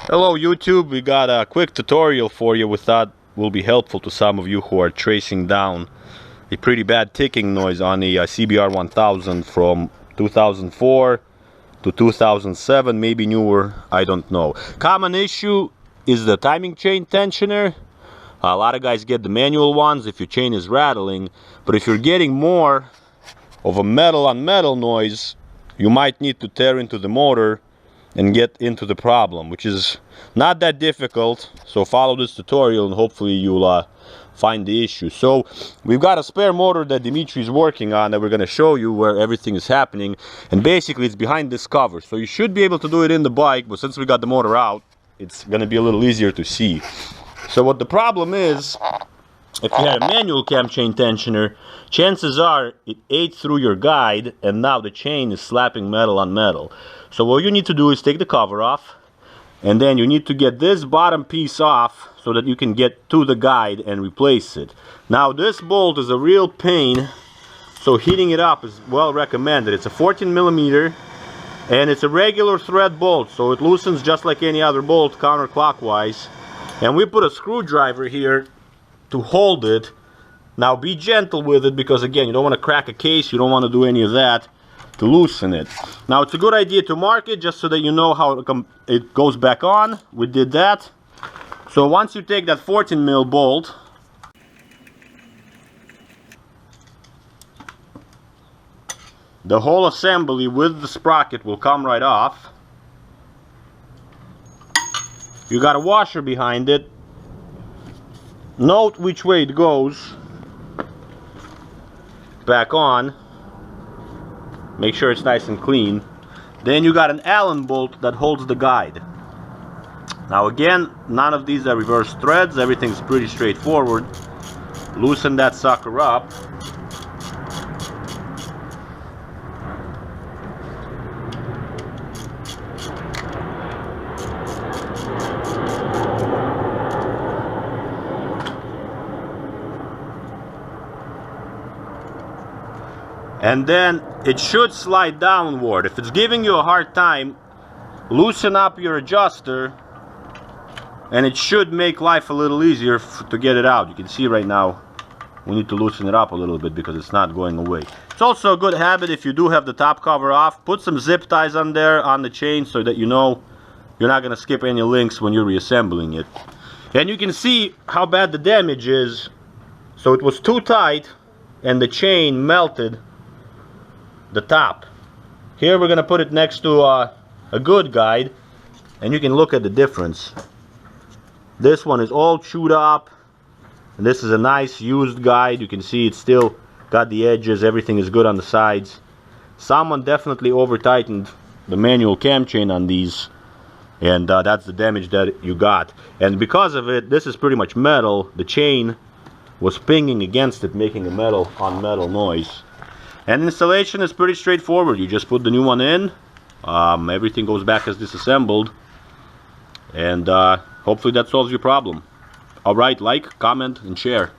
Hello YouTube, we got a quick tutorial for you we thought will be helpful to some of you who are tracing down a pretty bad ticking noise on the CBR 1000 from 2004 to 2007, maybe newer, I don't know. Common issue is the timing chain tensioner. A lot of guys get the manual ones if your chain is rattling, but if you're getting more of a metal on metal noise, you might need to tear into the motor and get into the problem, which is not that difficult. So follow this tutorial and hopefully you'll find the issue. So we've got a spare motor that Dimitri's working on that we're going to show you where everything is happening, and basically it's behind this cover, so you should be able to do it in the bike, but since we got the motor out, it's going to be a little easier to see. So what the problem is, if you had a manual cam chain tensioner, chances are it ate through your guide and now the chain is slapping metal on metal. So what you need to do is take the cover off, and then you need to get this bottom piece off so that you can get to the guide and replace it. Now this bolt is a real pain, so heating it up is well recommended. It's a 14 millimeter and it's a regular thread bolt, so it loosens just like any other bolt counterclockwise. And we put a screwdriver here to hold it. Now be gentle with it, because again, you don't want to crack a case, you don't want to do any of that to loosen it. Now it's a good idea to mark it just so that you know how it goes back on. We did that. So once you take that 14 mil bolt, the whole assembly with the sprocket will come right off. You got a washer behind it. Note which way it goes. Back on. Make sure it's nice and clean. Then you got an Allen bolt that holds the guide. Now again, none of these are reverse threads. Everything's pretty straightforward. Loosen that sucker up. And then it should slide downward. If it's giving you a hard time, loosen up your adjuster and it should make life a little easier to get it out. You can see right now we need to loosen it up a little bit because it's not going away. It's also a good habit, if you do have the top cover off, put some zip ties on there on the chain so that you know you're not going to skip any links when you're reassembling it. And you can see how bad the damage is. So it was too tight and the chain melted the top. Here we're gonna put it next to a good guide and you can look at the difference. This one is all chewed up and this is a nice used guide. You can see it's still got the edges, everything is good on the sides. Someone definitely over tightened the manual cam chain on these, and that's the damage that you got. And because of it, this is pretty much metal. The chain was pinging against it, making a metal on metal noise. And installation is pretty straightforward. You just put the new one in, everything goes back as disassembled, and hopefully that solves your problem. Alright, like, comment, and share.